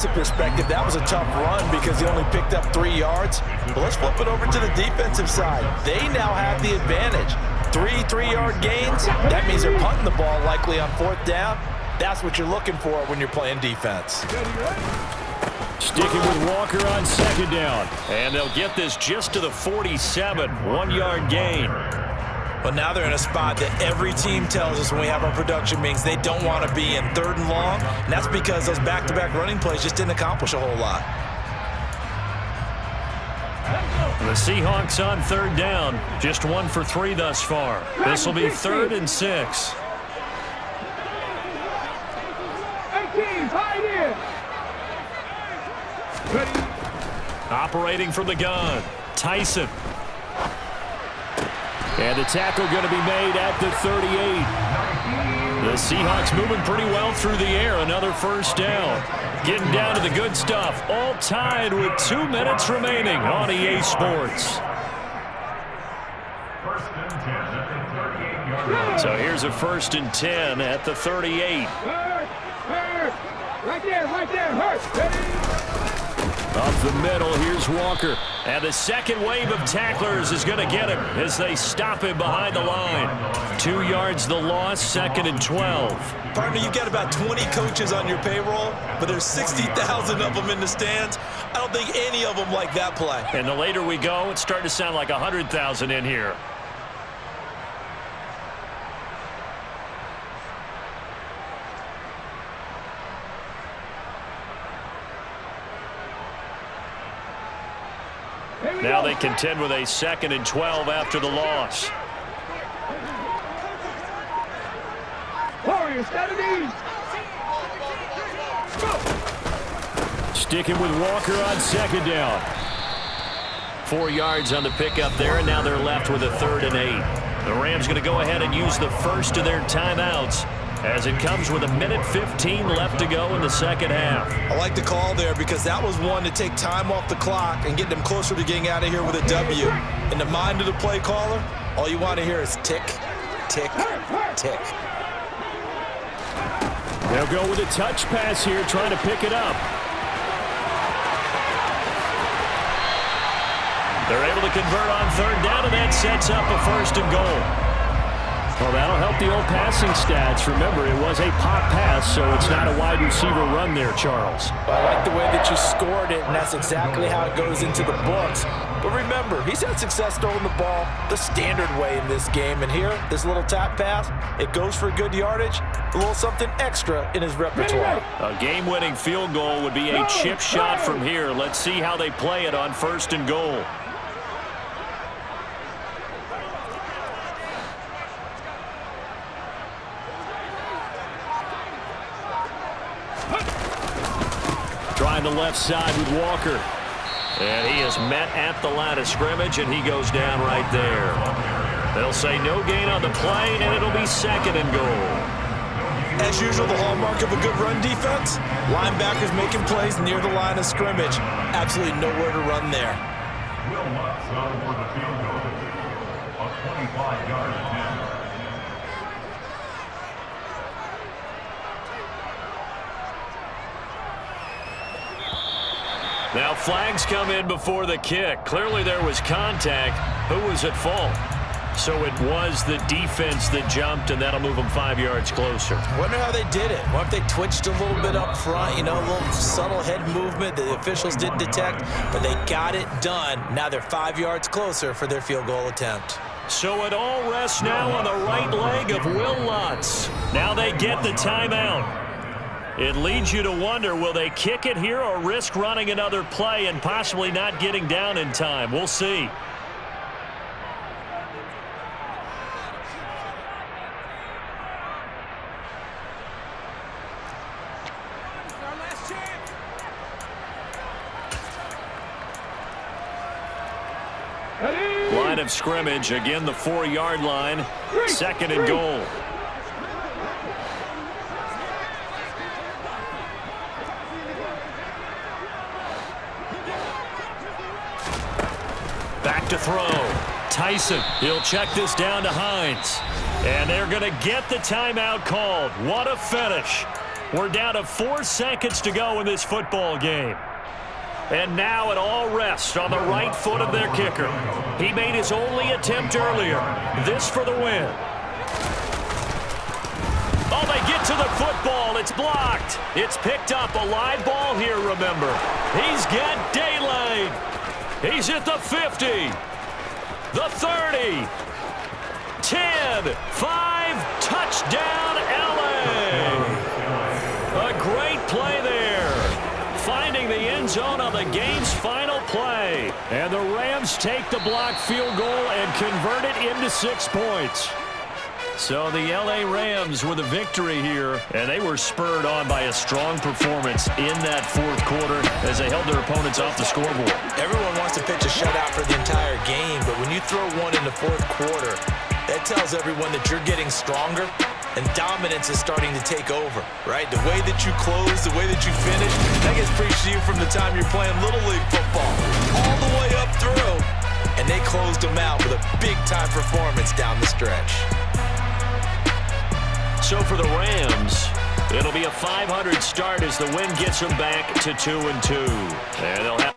perspective, that was a tough run because he only picked up 3 yards. But let's flip it over to the defensive side. They now have the advantage. 3-3-yard gains. That means they're punting the ball likely on 4th down. That's what you're looking for when you're playing defense. Sticking with Walker on 2nd down. And they'll get this just to the 47. 1-yard gain. But now they're in a spot that every team tells us when we have our production meetings they don't want to be in 3rd and long. And that's because those back-to-back running plays just didn't accomplish a whole lot. The Seahawks on 3rd down. Just 1 for 3 thus far. This will be 3rd and 6. Operating from the gun, Tyson. And the tackle going to be made at the 38. The Seahawks moving pretty well through the air. Another 1st down. Getting down to the good stuff. All tied with 2 minutes remaining on EA Sports. So here's a 1st and 10 at the 38. Right there, hurt. Up the middle, here's Walker. And the second wave of tacklers is going to get him as they stop him behind the line. 2 yards the loss, 2nd and 12. Partner, you've got about 20 coaches on your payroll, but there's 60,000 of them in the stands. I don't think any of them like that play. And the later we go, it's starting to sound like 100,000 in here. Now they contend with a 2nd and 12 after the loss. Sticking with Walker on 2nd down. 4 yards on the pickup there, and now they're left with a 3rd and 8. The Rams going to go ahead and use the first of their timeouts as it comes with 1:15 left to go in the 2nd half. I like the call there because that was one to take time off the clock and get them closer to getting out of here with a W. In the mind of the play caller, all you want to hear is tick, tick, tick. They'll go with a touch pass here, trying to pick it up. They're able to convert on 3rd down, and that sets up a 1st and goal. Well, that'll help the old passing stats. Remember, it was a pop pass, so it's not a wide receiver run there, Charles. Well, I like the way that you scored it, and that's exactly how it goes into the books. But remember, he's had success throwing the ball the standard way in this game. And here, this little tap pass, it goes for good yardage, a little something extra in his repertoire. A game-winning field goal would be a chip shot from here. Let's see how they play it on 1st and goal. Trying the left side with Walker. And he is met at the line of scrimmage, and he goes down right there. They'll say no gain on the play, and it'll be 2nd and goal. As usual, the hallmark of a good run defense, linebackers making plays near the line of scrimmage. Absolutely nowhere to run there. Will Lutz for the field goal. A 25-yard attempt. Now flags come in before the kick. Clearly there was contact. Who was at fault? So it was the defense that jumped, and that'll move them 5 yards closer. Wonder how they did it. What if they twitched a little bit up front, you know, a little subtle head movement that the officials didn't detect, but they got it done. Now they're 5 yards closer for their field goal attempt. So it all rests now on the right leg of Will Lutz. Now they get the timeout. It leads you to wonder, will they kick it here or risk running another play and possibly not getting down in time? We'll see. Line of scrimmage, again the 4-yard line, 2nd and goal. Back to throw. Tyson, he'll check this down to Hines. And they're going to get the timeout called. What a finish. We're down to 4 seconds to go in this football game. And now it all rests on the right foot of their kicker. He made his only attempt earlier. This for the win. Oh, they get to the football. It's blocked. It's picked up. A live ball here, remember. He's got daylight. He's at the 50. The 30. 10. 5. Touchdown, LA. A great play there. Finding the end zone on the game's final play. And the Rams take the blocked field goal and convert it into 6 points. So the LA Rams with a victory here, and they were spurred on by a strong performance in that fourth quarter as they held their opponents off the scoreboard. Everyone wants to pitch a shutout for the entire game, but when you throw one in the fourth quarter, that tells everyone that you're getting stronger and dominance is starting to take over, right? The way that you close, the way that you finish, that gets preached to you from the time you're playing Little League football all the way up through, and they closed them out with a big-time performance down the stretch. So for the Rams, it'll be a 500 start as the win gets them back to 2-2. And they'll have